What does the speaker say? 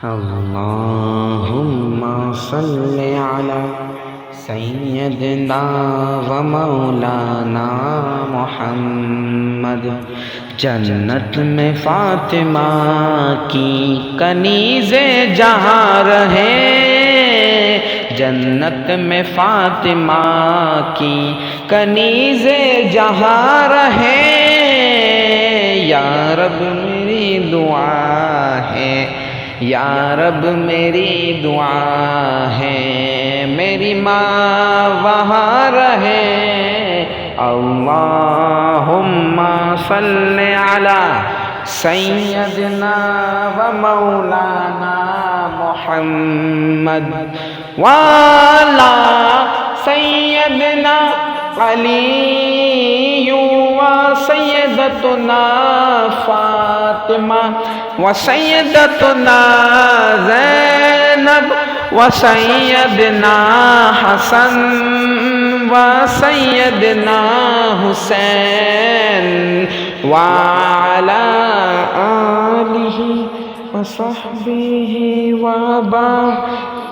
اللهم صل على سیدنا و مولانا محمد. جنت میں فاطمہ کی کنیز جہاں رہے، جنت میں فاطمہ کی کنیز جہاں رہے. یا رب میری دعا ہے، یا رب میری دعا ہے، میری ماں وہاں رہے. اللہم صل علی سیدنا و مولانا محمد وعلی سیدنا علی و سیدتنا فاطمہ و سیدتنا زینب و سیدنا حسن و سیدنا حسین وعلی آلہ و صحبہ و بارک